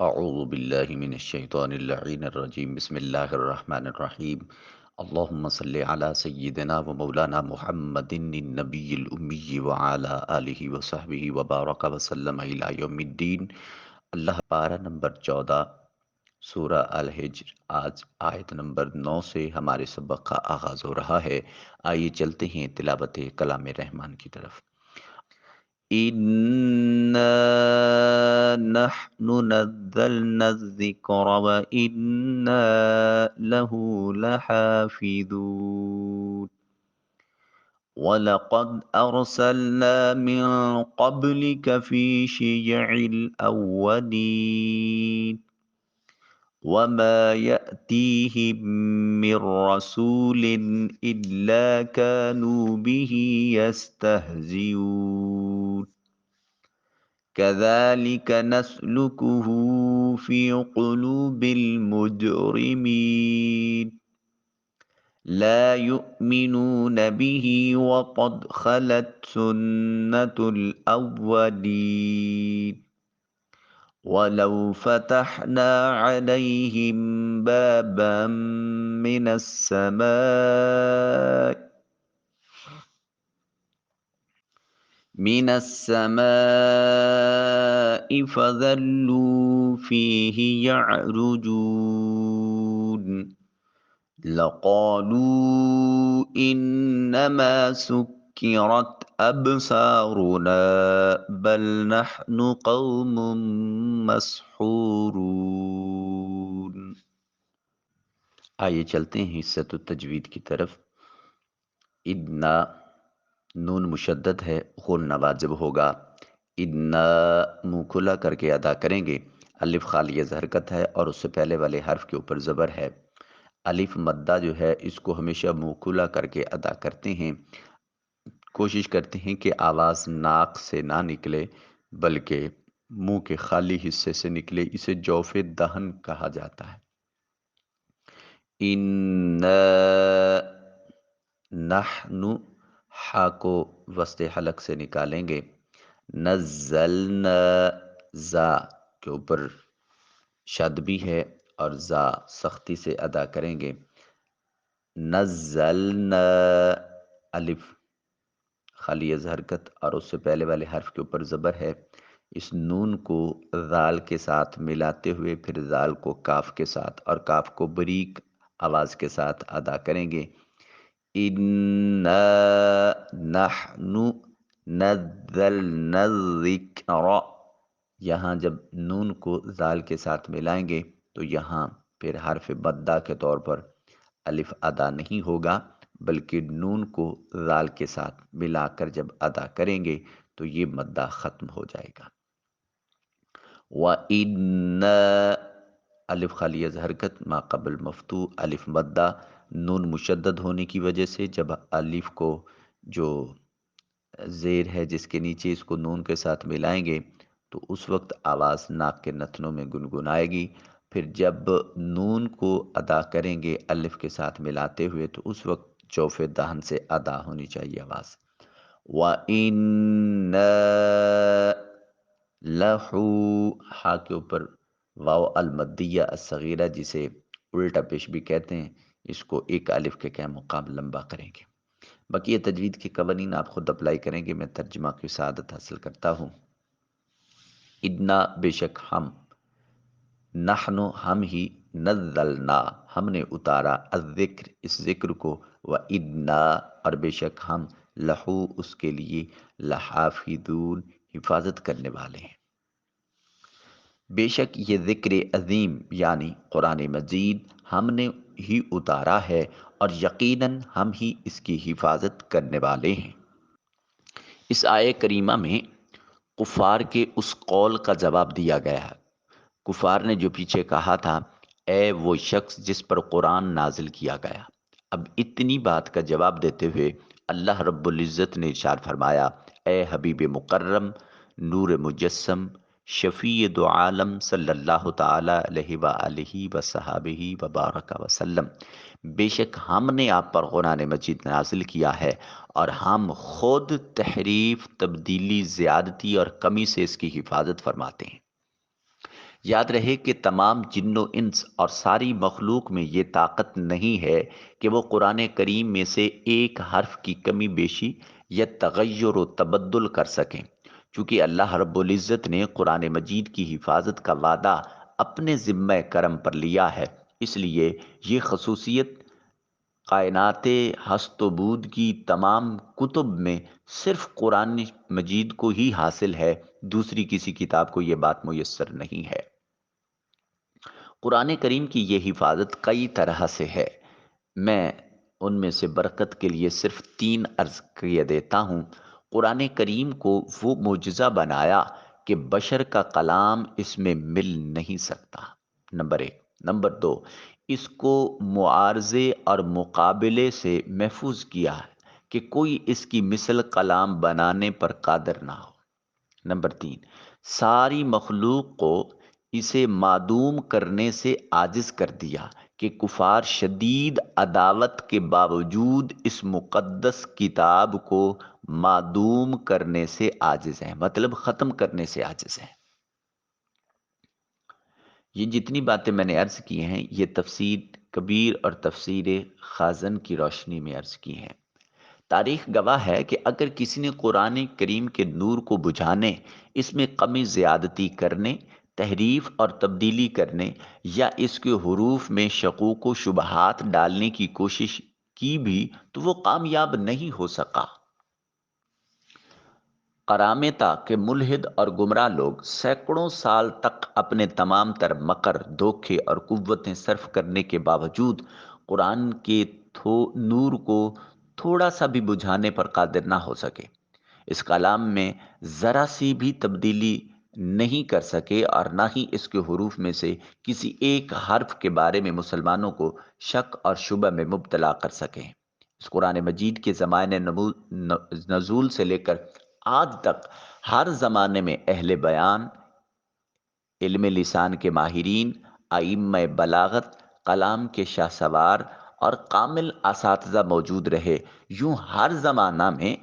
اعوذ باللہ من الشیطان اللعین الرجیم بسم اللہ الرحمن الرحیم اللہم صلی علی سیدنا و مولانا محمد النبی الامی وعلی آلہ وصحبہ وبارک وسلم الی یوم الدین۔ اللہ پارہ نمبر 14 سورہ الحجر، آج آیت نمبر 9 سے ہمارے سبق کا آغاز ہو رہا ہے۔ آئیے چلتے ہیں تلاوت کلام رحمان کی طرف۔ إِنَّا نَحْنُ نَزَّلْنَا الذِّكْرَ وَإِنَّا لَهُ لَحَافِظُونَ وَلَقَدْ أَرْسَلْنَا مِن قَبْلِكَ فِي شِيَعِ الْأَوَّلِينَ وَمَا يَأْتِيهِم مِّن رَّسُولٍ إِلَّا كَانُوا بِهِ يَسْتَهْزِئُونَ كَذَلِكَ نَسْلُكُهُ فِي قُلُوبِ الْمُجْرِمِينَ لَا يُؤْمِنُونَ بِهِ وَقَدْ خَلَتْ سُنَّةُ الْأَوَّلِينَ وَلَوْ فَتَحْنَا عَلَيْهِم بَابًا مِّنَ السَّمَاءِ فَظَلُّوا فِيهِ يَعْرُجُونَ لَقَالُوا إِنَّمَا سُكِّرَتْ أَبْصَارُنَا بَلْ نَحْنُ قَوْمٌ مَّسْحُورُونَ۔ آئیے چلتے ہیں حصۃ التجوید کی طرف۔ ادنا، نون مشدد ہے، غنہ واجب ہوگا۔ ادنا منہ کھلا کر کے ادا کریں گے۔ الف خالیہ حرکت ہے اور اس سے پہلے والے حرف کے اوپر زبر ہے۔ الف مدہ جو ہے اس کو ہمیشہ منہ کھلا کر کے ادا کرتے ہیں۔ کوشش کرتے ہیں کہ آواز ناک سے نہ نکلے بلکہ منہ کے خالی حصے سے نکلے، اسے جوف دہن کہا جاتا ہے۔ نحن، ہا کو وسط حلق سے نکالیں گے۔ نزلنا، زا کے اوپر شد بھی ہے اور زا سختی سے ادا کریں گے۔ نزلنا، الف خالی حرکت اور اس سے پہلے والے حرف کے اوپر زبر ہے۔ اس نون کو ذال کے ساتھ ملاتے ہوئے پھر ذال کو کاف کے ساتھ اور کاف کو بریک آواز کے ساتھ ادا کریں گے۔ اِنَّا نَحْنُ نَزَّلْنَا الذِّكْرَ، یہاں جب نون کو ذال کے ساتھ ملائیں گے تو یہاں پھر حرف مدہ کے طور پر الف ادا نہیں ہوگا بلکہ نون کو ذال کے ساتھ ملا کر جب ادا کریں گے تو یہ مدہ ختم ہو جائے گا۔ وَإِنَّا، الف خالیہ حرکت ما قبل مفتوح، الف مدہ، نون مشدد ہونے کی وجہ سے جب الف کو جو زیر ہے جس کے نیچے اس کو نون کے ساتھ ملائیں گے تو اس وقت آواز ناک کے نتنوں میں گنگنائے گی۔ پھر جب نون کو ادا کریں گے الف کے ساتھ ملاتے ہوئے تو اس وقت جوف دہن سے ادا ہونی چاہیے آواز۔ وَإِنَّا لَہُ، ہا کے اوپر واو المدیہ الصغیرہ جسے الٹا پیش بھی کہتے ہیں، اس کو ایک الف کے مقام لمبا کریں گے۔ بقیہ تجوید کے قوانین آپ خود اپلائی کریں گے، میں ترجمہ کی سعادت حاصل کرتا ہوں۔ ادنا بے شک ہم، نحن ہم ہی، نزلنا ہم نے اتارا، الذکر اس ذکر کو، وَإِنَّا اور بے شک ہم، لہو اس کے لیے، لحافظون حفاظت کرنے والے ہیں۔ بے شک یہ ذکر عظیم یعنی قرآن مجید ہم نے ہی اتارا ہے اور یقیناً ہم ہی اس کی حفاظت کرنے والے ہیں۔ اس آیہ کریمہ میں کفار کے اس قول کا جواب دیا گیا ہے۔ کفار نے جو پیچھے کہا تھا اے وہ شخص جس پر قرآن نازل کیا گیا، اب اتنی بات کا جواب دیتے ہوئے اللہ رب العزت نے ارشاد فرمایا اے حبیب مکرم، نور مجسم، شفیع دو عالم صلی اللہ تعالی علیہ وآلہ وصحابہ وبارک وسلم، بے شک ہم نے آپ پر قرآن مجید نازل کیا ہے اور ہم خود تحریف، تبدیلی، زیادتی اور کمی سے اس کی حفاظت فرماتے ہیں۔ یاد رہے کہ تمام جن و انس اور ساری مخلوق میں یہ طاقت نہیں ہے کہ وہ قرآن کریم میں سے ایک حرف کی کمی بیشی یا تغیر و تبدل کر سکیں، چونکہ اللہ رب العزت نے قرآن مجید کی حفاظت کا وعدہ اپنے ذمہ کرم پر لیا ہے، اس لیے یہ خصوصیت کائنات ہست و بود کی تمام کتب میں صرف قرآن مجید کو ہی حاصل ہے، دوسری کسی کتاب کو یہ بات میسر نہیں ہے۔ قرآن کریم کی یہ حفاظت کئی طرح سے ہے، میں ان میں سے برکت کے لیے صرف 3 عرض کیے دیتا ہوں۔ قرآن کریم کو وہ معجزہ بنایا کہ بشر کا کلام اس میں مل نہیں سکتا، نمبر 1۔ نمبر 2، اس کو معارضے اور مقابلے سے محفوظ کیا ہے کہ کوئی اس کی مثل کلام بنانے پر قادر نہ ہو۔ نمبر 3، ساری مخلوق کو اسے معدوم کرنے سے عاجز کر دیا کہ کفار شدید عداوت کے باوجود اس مقدس کتاب کو معدوم کرنے سے عاجز ہیں، مطلب ختم کرنے سے عاجز ہیں۔ یہ جتنی باتیں میں نے عرض کی ہیں یہ تفسیر کبیر اور تفسیر خازن کی روشنی میں عرض کی ہیں۔ تاریخ گواہ ہے کہ اگر کسی نے قرآن کریم کے نور کو بجھانے، اس میں کمی زیادتی کرنے، تحریف اور تبدیلی کرنے یا اس کے حروف میں شکوک و شبہات ڈالنے کی کوشش کی بھی تو وہ کامیاب نہیں ہو سکا۔ قرامطہ کے ملحد اور گمراہ لوگ سینکڑوں سال تک اپنے تمام تر مکر، دھوکے اور قوتیں صرف کرنے کے باوجود قرآن کے نور کو تھوڑا سا بھی بجھانے پر قادر نہ ہو سکے، اس کلام میں ذرا سی بھی تبدیلی نہیں کر سکے اور نہ ہی اس کے حروف میں سے کسی ایک حرف کے بارے میں مسلمانوں کو شک اور شبہ میں مبتلا کر سکیں۔ اس قرآن مجید کے زمانے نزول سے لے کر آج تک ہر زمانے میں اہل بیان، علم لسان کے ماہرین، ائمہ بلاغت، کلام کے شاہ سوار اور کامل اساتذہ موجود رہے، یوں ہر زمانہ میں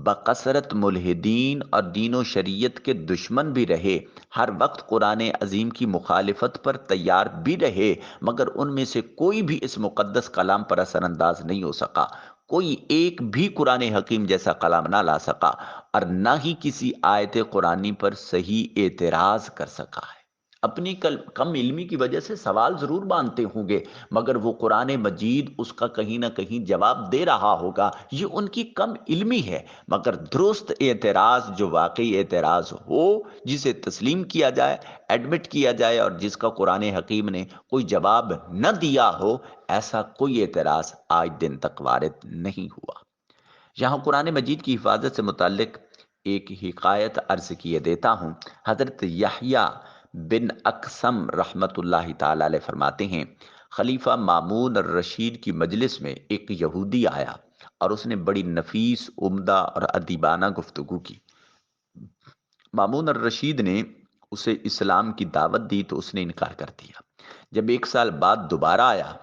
بکثرت ملحدین اور دین و شریعت کے دشمن بھی رہے، ہر وقت قرآن عظیم کی مخالفت پر تیار بھی رہے، مگر ان میں سے کوئی بھی اس مقدس کلام پر اثر انداز نہیں ہو سکا، کوئی ایک بھی قرآن حکیم جیسا کلام نہ لا سکا اور نہ ہی کسی آیت قرآنی پر صحیح اعتراض کر سکا ہے۔ اپنی کم علمی کی وجہ سے سوال ضرور مانتے ہوں گے، مگر وہ قرآن مجید اس کا کہیں نہ کہیں جواب دے رہا ہوگا، یہ ان کی کم علمی ہے، مگر درست اعتراض جو واقعی اعتراض ہو، جسے تسلیم کیا جائے، ایڈمٹ کیا جائے اور جس کا قرآن حکیم نے کوئی جواب نہ دیا ہو، ایسا کوئی اعتراض آج دن تک وارد نہیں ہوا۔ یہاں قرآن مجید کی حفاظت سے متعلق ایک حکایت عرض کیے دیتا ہوں۔ حضرت یحییٰ بن اقسم رحمت اللہ تعالی علیہ فرماتے ہیں، خلیفہ مامون الرشید کی مجلس میں ایک یہودی آیا اور اس نے بڑی نفیس، عمدہ اور ادیبانہ گفتگو کی۔ مامون الرشید نے اسے اسلام کی دعوت دی تو اس نے انکار کر دیا۔ جب 1 سال بعد دوبارہ آیا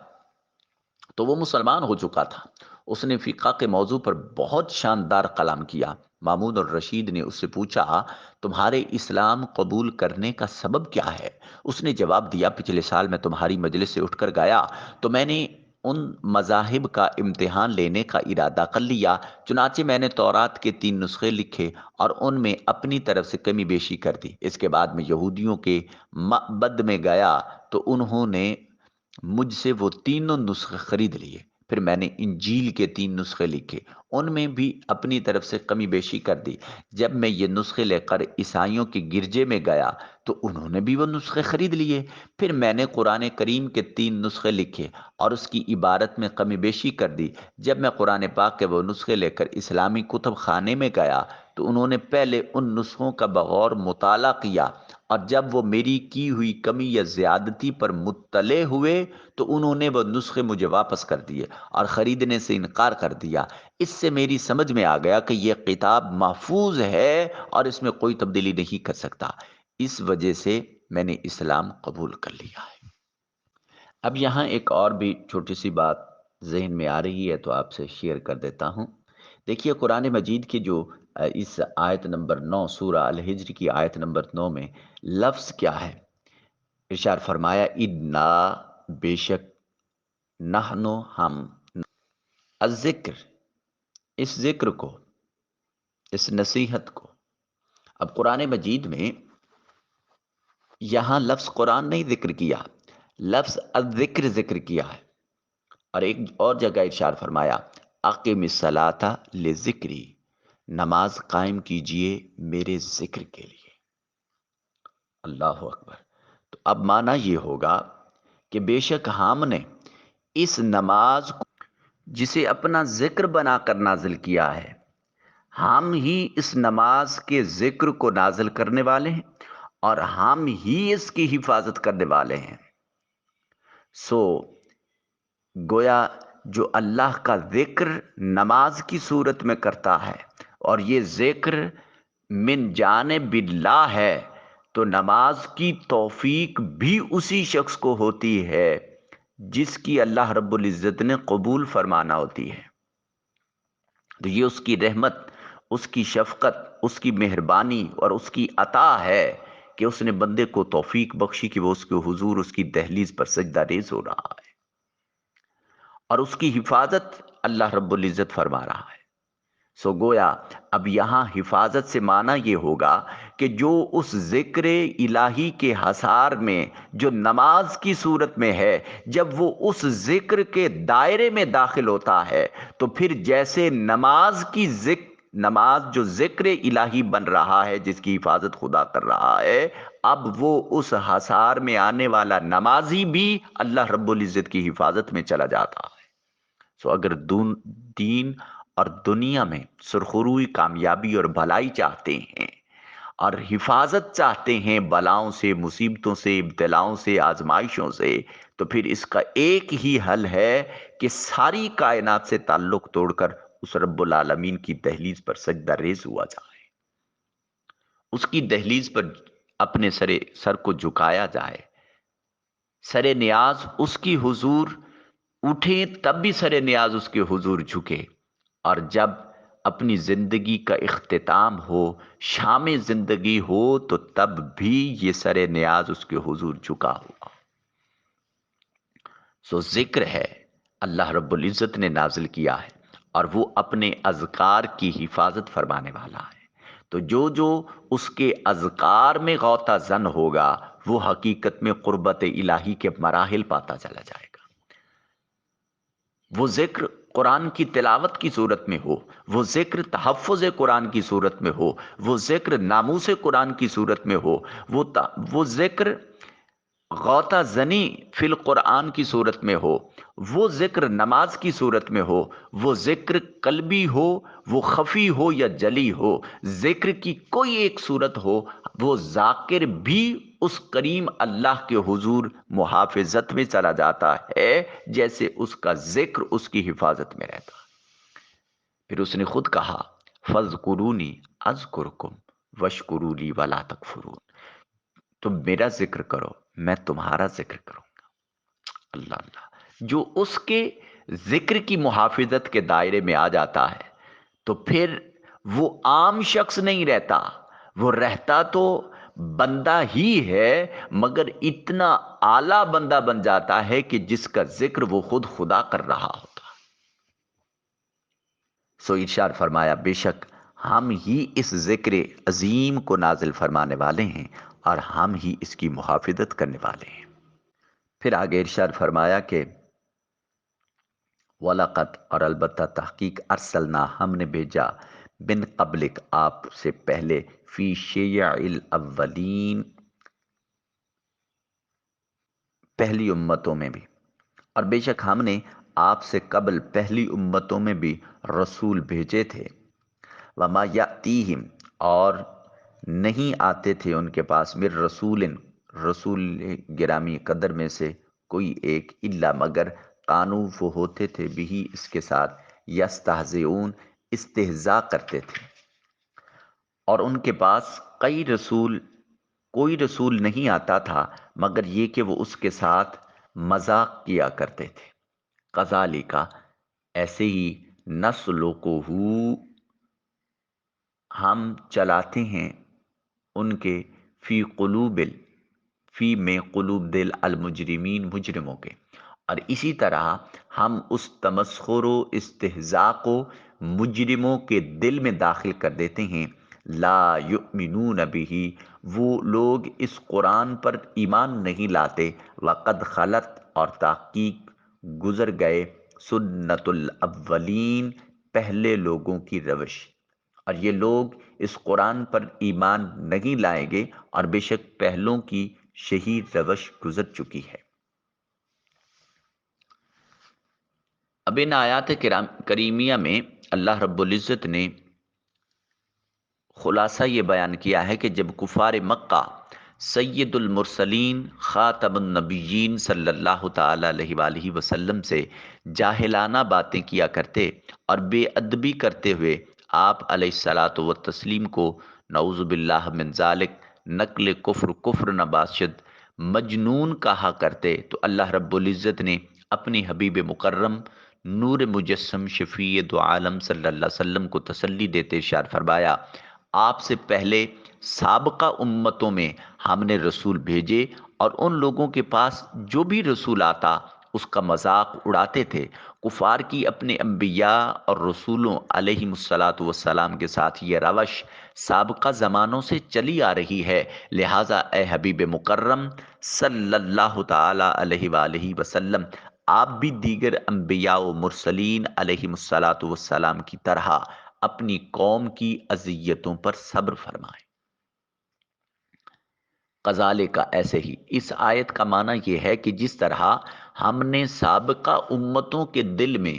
تو وہ مسلمان ہو چکا تھا۔ اس نے فقہ کے موضوع پر بہت شاندار کلام کیا۔ مامون الرشید نے اس سے پوچھا، تمہارے اسلام قبول کرنے کا سبب کیا ہے؟ اس نے جواب دیا، پچھلے سال میں تمہاری مجلس سے اٹھ کر گیا تو میں نے ان مذاہب کا امتحان لینے کا ارادہ کر لیا، چنانچہ میں نے تورات کے 3 نسخے لکھے اور ان میں اپنی طرف سے کمی بیشی کر دی۔ اس کے بعد میں یہودیوں کے معبد میں گیا تو انہوں نے مجھ سے وہ تینوں نسخے خرید لیے۔ پھر میں نے انجیل کے 3 نسخے لکھے، ان میں بھی اپنی طرف سے کمی بیشی کر دی۔ جب میں یہ نسخے لے کر عیسائیوں کے گرجے میں گیا تو انہوں نے بھی وہ نسخے خرید لیے۔ پھر میں نے قرآن کریم کے 3 نسخے لکھے اور اس کی عبارت میں کمی بیشی کر دی۔ جب میں قرآن پاک کے وہ نسخے لے کر اسلامی کتب خانے میں گیا تو انہوں نے پہلے ان نسخوں کا بغور مطالعہ کیا اور جب وہ میری کی ہوئی کمی یا زیادتی پر مطلع ہوئے تو انہوں نے وہ نسخے مجھے واپس کر دیے اور خریدنے سے انکار کر دیا۔ اس سے میری سمجھ میں آ گیا کہ یہ کتاب محفوظ ہے اور اس میں کوئی تبدیلی نہیں کر سکتا، اس وجہ سے میں نے اسلام قبول کر لیا ہے۔ اب یہاں ایک اور بھی چھوٹی سی بات ذہن میں آ رہی ہے تو آپ سے شیئر کر دیتا ہوں۔ دیکھیے قرآن مجید کی جو اس آیت نمبر 9، سورہ الحجر کی آیت نمبر 9 میں لفظ کیا ہے؟ ارشاد فرمایا انا، بے شک، نحنو ہم، الذکر، اس ذکر کو، اس نصیحت کو. اب قرآن مجید میں یہاں لفظ قرآن نہیں ذکر کیا، لفظ الذکر ذکر کیا ہے. اور ایک اور جگہ ارشاد فرمایا اقم الصلاۃ لذکری، نماز قائم کیجئے میرے ذکر کے لیے. اللہ اکبر. تو اب معنی یہ ہوگا کہ بے شک ہم نے اس نماز کو، جسے اپنا ذکر بنا کر نازل کیا ہے، ہم ہی اس نماز کے ذکر کو نازل کرنے والے ہیں اور ہم ہی اس کی حفاظت کرنے والے ہیں. سو گویا جو اللہ کا ذکر نماز کی صورت میں کرتا ہے اور یہ ذکر من جانب اللہ ہے، تو نماز کی توفیق بھی اسی شخص کو ہوتی ہے جس کی اللہ رب العزت نے قبول فرمانا ہوتی ہے. تو یہ اس کی رحمت، اس کی شفقت، اس کی مہربانی اور اس کی عطا ہے کہ اس نے بندے کو توفیق بخشی کہ وہ اس کے حضور، اس کی دہلیز پر سجدہ ریز ہو رہا ہے اور اس کی حفاظت اللہ رب العزت فرما رہا ہے. سو گویا اب یہاں حفاظت سے معنی یہ ہوگا کہ جو اس ذکر الہی کے حصار میں، جو نماز کی صورت میں ہے، جب وہ اس ذکر کے دائرے میں داخل ہوتا ہے تو پھر جیسے نماز جو ذکر الہی بن رہا ہے، جس کی حفاظت خدا کر رہا ہے، اب وہ اس حصار میں آنے والا نمازی بھی اللہ رب العزت کی حفاظت میں چلا جاتا ہے. سو اگر دین اور دنیا میں سرخروئی، کامیابی اور بھلائی چاہتے ہیں اور حفاظت چاہتے ہیں بلاؤں سے، مصیبتوں سے، ابتلاؤں سے، آزمائشوں سے، تو پھر اس کا ایک ہی حل ہے کہ ساری کائنات سے تعلق توڑ کر اس رب العالمین کی دہلیز پر سجدہ ریز ہوا جائے، اس کی دہلیز پر اپنے سر کو جھکایا جائے. سر نیاز اس کی حضور اٹھے تب بھی سر نیاز اس کے حضور جھکے، اور جب اپنی زندگی کا اختتام ہو، شام زندگی ہو، تو تب بھی یہ سر نیاز اس کے حضور جھکا ہوا. سو ذکر ہے، اللہ رب العزت نے نازل کیا ہے اور وہ اپنے اذکار کی حفاظت فرمانے والا ہے. تو جو اس کے اذکار میں غوطہ زن ہوگا وہ حقیقت میں قربت الہی کے مراحل پاتا چلا جائے گا. وہ ذکر قرآن کی تلاوت کی صورت میں ہو، وہ ذکر تحفظ قرآن کی صورت میں ہو، وہ ذکر ناموس قرآن کی صورت میں ہو، وہ ذکر غوطہ زنی فی القرآن کی صورت میں ہو، وہ ذکر نماز کی صورت میں ہو، وہ ذکر قلبی ہو، وہ خفی ہو یا جلی ہو، ذکر کی کوئی ایک صورت ہو، وہ ذاکر بھی اس کریم اللہ کے حضور محافظت میں چلا جاتا ہے جیسے اس کا ذکر اس کی حفاظت میں رہتا. پھر اس نے خود کہا فَاذْكُرُونِي أَذْكُرْكُمْ وَاشْكُرُوا لِي وَلَا تَكْفُرُونَ. تم میرا ذکر کرو، میں تمہارا ذکر کروں گا. اللہ اللہ. جو اس کے ذکر کی محافظت کے دائرے میں آ جاتا ہے تو پھر وہ عام شخص نہیں رہتا، وہ رہتا تو بندہ ہی ہے، مگر اتنا اعلیٰ بندہ بن جاتا ہے کہ جس کا ذکر وہ خود خدا کر رہا ہوتا. سو ارشاد فرمایا بے شک ہم ہی اس ذکر عظیم کو نازل فرمانے والے ہیں اور ہم ہی اس کی محافظت کرنے والے ہیں. پھر آگے ارشاد فرمایا کہ وَلَقَدْ، اور البتہ تحقیق، ارسلنا، ہم نے بھیجا، بن قبلک، آپ سے پہلے، فی شیع الاولین، پہلی امتوں میں بھی، اور بے شک ہم نے آپ سے قبل پہلی امتوں میں بھی رسول بھیجے تھے. وما یاتیہم، اور نہیں آتے تھے ان کے پاس، من رسول، رسول گرامی قدر میں سے کوئی ایک، الا مگر، کانو، وہ ہوتے تھے، بھی اس کے ساتھ، یستہزئون، استہزاء کرتے تھے. اور ان کے پاس کوئی رسول نہیں آتا تھا مگر یہ کہ وہ اس کے ساتھ مذاق کیا کرتے تھے. کذالک، ایسے ہی، نسلکہ، ہم چلاتے ہیں ان کے، فی قلوب، فی میں قلوب دل المجرمین، مجرموں کے، اور اسی طرح ہم اس تمسخر و استہزاء کو مجرموں کے دل میں داخل کر دیتے ہیں۔ لا یؤمنون بہ، وہ لوگ اس قرآن پر ایمان نہیں لاتے۔ وقد خلت، اور تحقیق گزر گئے، سنت الاولین، پہلے لوگوں کی روش، اور یہ لوگ اس قرآن پر ایمان نہیں لائیں گے، اور بے شک پہلوں کی شہید روش گزر چکی ہے۔ اب ان آیات کریمیہ میں اللہ رب العزت نے خلاصہ یہ بیان کیا ہے کہ جب کفار مکہ سید المرسلین خاتم النبیین صلی اللہ تعالی علیہ وآلہ وسلم سے جاہلانہ باتیں کیا کرتے اور بے ادبی کرتے ہوئے آپ علیہ الصلاۃ والتسلیم کو نعوذ باللہ من ذالک نقل کفر نباشد مجنون کہا کرتے، تو اللہ رب العزت نے اپنی حبیب مکرم نور مجسم شفیع دو عالم صلی اللہ علیہ وسلم کو تسلی دیتے ارشاد فرمایا، آپ سے پہلے سابقہ امتوں میں ہم نے رسول بھیجے، اور ان لوگوں کے پاس جو بھی رسول آتا اس کا مذاق اڑاتے تھے۔ کفار کی اپنے انبیاء اور رسولوں علیہم الصلاۃ والسلام کے ساتھ یہ روش سابقہ زمانوں سے چلی آ رہی ہے، لہٰذا اے حبیب مکرم صلی اللہ تعالی علیہ وآلہ وسلم، آپ بھی دیگر انبیاء و مرسلین علیہم الصلاۃ والسلام کی طرح اپنی قوم کی اذیتوں پر صبر فرمائیں۔ کذالک، ایسے ہی، اس آیت کا معنی یہ ہے کہ جس طرح ہم نے سابقہ امتوں کے دل میں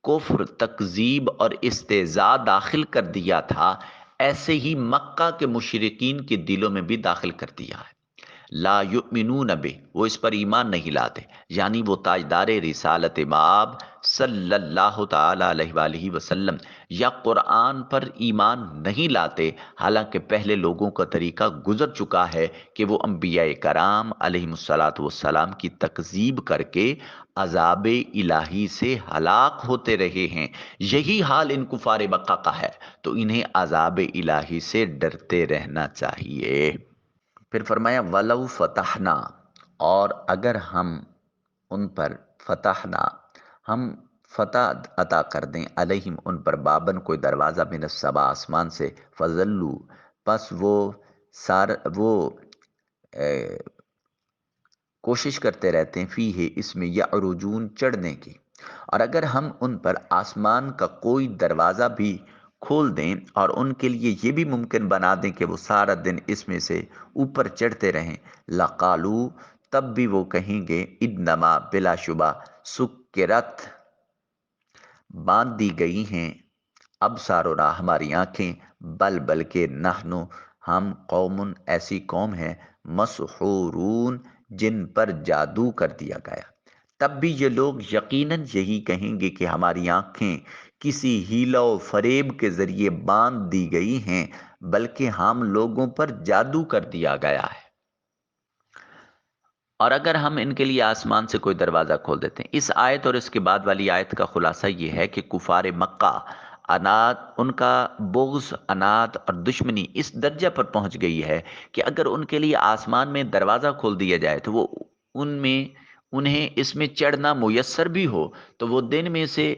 کفر، تکذیب اور استہزاء داخل کر دیا تھا، ایسے ہی مکہ کے مشرکین کے دلوں میں بھی داخل کر دیا ہے۔ لا یؤمنون بہ، وہ اس پر ایمان نہیں لاتے، یعنی وہ تاجدار رسالت مآب صلی اللہ تعالی علیہ وآلہ وسلم یا قرآن پر ایمان نہیں لاتے، حالانکہ پہلے لوگوں کا طریقہ گزر چکا ہے کہ وہ انبیاء کرام علیہم الصلاۃ والسلام کی تکذیب کر کے عذاب الہی سے ہلاک ہوتے رہے ہیں۔ یہی حال ان کفار مکہ کا ہے، تو انہیں عذاب الہی سے ڈرتے رہنا چاہیے۔ پھر فرمایا وَلَوْ فَتَحْنَا، اور اگر ہم ان پر فتحنا، ہم فتح عطا کر دیں، علیہم ان پر، بابن کوئی دروازہ، من السما آسمان سے، فضلو، پس وہ کوشش کرتے رہتے ہیں، فی ہے اس میں، یعرجون، چڑھنے کی، اور اگر ہم ان پر آسمان کا کوئی دروازہ بھی کھول دیں اور ان کے لیے یہ بھی ممکن بنا دیں کہ وہ سارا دن اس میں سے اوپر چڑھتے رہیں، لقالو، تب بھی وہ کہیں گے، انما، بلا شبہ، سکرت، باندھ دی گئی ہیں، ابصارنا، ہماری آنکھیں، بلکہ نحنو، ہم قوم، ایسی قوم ہے، مسحورون، جن پر جادو کر دیا گیا۔ تب بھی یہ لوگ یقیناً یہی کہیں گے کہ ہماری آنکھیں کسی ہیلا و فریب کے ذریعے باندھ دی گئی ہیں، بلکہ ہم لوگوں پر جادو کر دیا گیا ہے۔ اور اگر ہم ان کے لیے آسمان سے کوئی دروازہ کھول دیتے ہیں، اس آیت اور اس کے بعد والی آیت کا خلاصہ یہ ہے کہ کفار مکہ انات، ان کا بغض، انات اور دشمنی اس درجہ پر پہنچ گئی ہے کہ اگر ان کے لیے آسمان میں دروازہ کھول دیا جائے تو وہ انہیں اس میں چڑھنا میسر بھی ہو تو وہ دن میں سے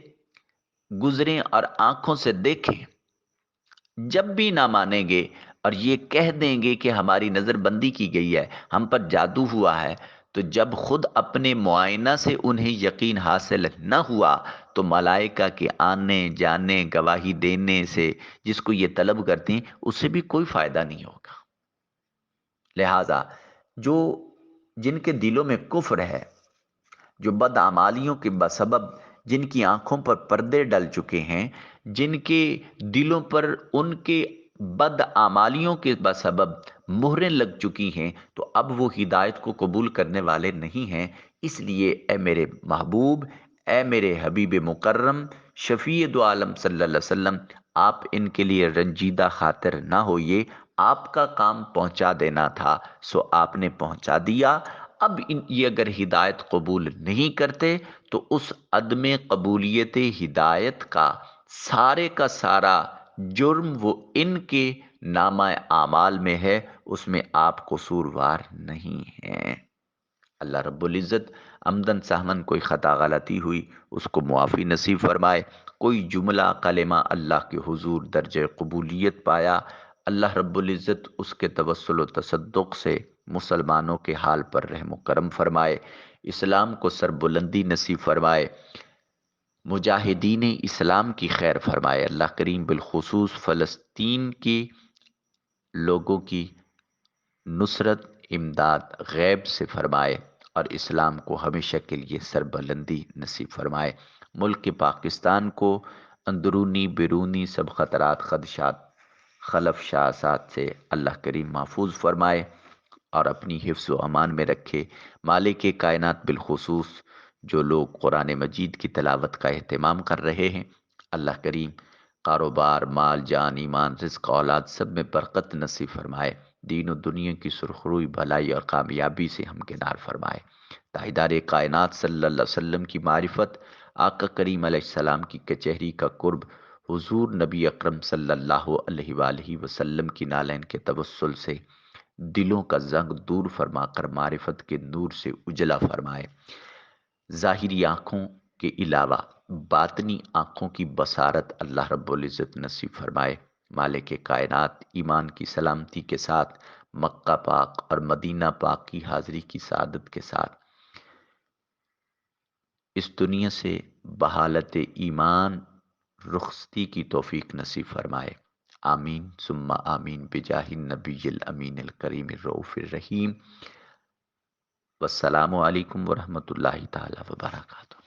گزریں اور آنکھوں سے دیکھیں، جب بھی نہ مانیں گے اور یہ کہہ دیں گے کہ ہماری نظر بندی کی گئی ہے، ہم پر جادو ہوا ہے، تو جب خود اپنے معائنہ سے انہیں یقین حاصل نہ ہوا تو ملائکہ کے آنے جانے، گواہی دینے سے جس کو یہ طلب کرتے ہیں اسے بھی کوئی فائدہ نہیں ہوگا۔ لہٰذا جن کے دلوں میں کفر ہے، جو بدعمالیوں کے بسبب جن کی آنکھوں پر پردے ڈل چکے ہیں، جن کے دلوں پر ان کے بدعمالیوں کے بسبب مہریں لگ چکی ہیں، تو اب وہ ہدایت کو قبول کرنے والے نہیں ہیں۔ اس لیے اے میرے محبوب، اے میرے حبیب مکرم شفیع دو عالم صلی اللہ علیہ وسلم، آپ ان کے لیے رنجیدہ خاطر نہ ہوئیے، آپ کا کام پہنچا دینا تھا، سو آپ نے پہنچا دیا۔ اب یہ اگر ہدایت قبول نہیں کرتے تو اس عدم قبولیت ہدایت کا سارے کا سارا جرم وہ ان کے نامہ اعمال میں ہے، اس میں آپ قصوروار نہیں ہیں۔ اللہ رب العزت عمدن سہمن کوئی خطا غلطی ہوئی اس کو معافی نصیب فرمائے، کوئی جملہ کلمہ اللہ کے حضور درجہ قبولیت پایا، اللہ رب العزت اس کے توسل و تصدق سے مسلمانوں کے حال پر رحم و کرم فرمائے، اسلام کو سربلندی نصیب فرمائے، مجاہدین اسلام کی خیر فرمائے، اللہ کریم بالخصوص فلسطین کے لوگوں کی نصرت امداد غیب سے فرمائے اور اسلام کو ہمیشہ کے لیے سربلندی نصیب فرمائے، ملک پاکستان کو اندرونی بیرونی سب خطرات خدشات خلف شاسات سے اللہ کریم محفوظ فرمائے اور اپنی حفظ و امان میں رکھے، مالک کائنات بالخصوص جو لوگ قرآن مجید کی تلاوت کا اہتمام کر رہے ہیں، اللہ کریم کاروبار مال جان ایمان رزق اولاد سب میں برکت نصیب فرمائے، دین و دنیا کی سرخروئی بھلائی اور کامیابی سے ہمکنار فرمائے، تاجدار کائنات صلی اللہ علیہ وسلم کی معرفت، آقا کریم علیہ السلام کی کچہری کا قرب، حضور نبی اکرم صلی اللہ علیہ وآلہ وسلم کی نالین کے توسل سے دلوں کا زنگ دور فرما کر معرفت کے نور سے اجلا فرمائے، ظاہری آنکھوں کے علاوہ باطنی آنکھوں کی بصارت اللہ رب العزت نصیب فرمائے، مالک کائنات ایمان کی سلامتی کے ساتھ مکہ پاک اور مدینہ پاک کی حاضری کی سعادت کے ساتھ اس دنیا سے بحالت ایمان رخصتی کی توفیق نصیب فرمائے، آمین ثم آمین بجاہ النبی الامین الکریم الرؤوف الرحیم، والسلام علیکم ورحمۃ اللہ تعالی وبرکاتہ۔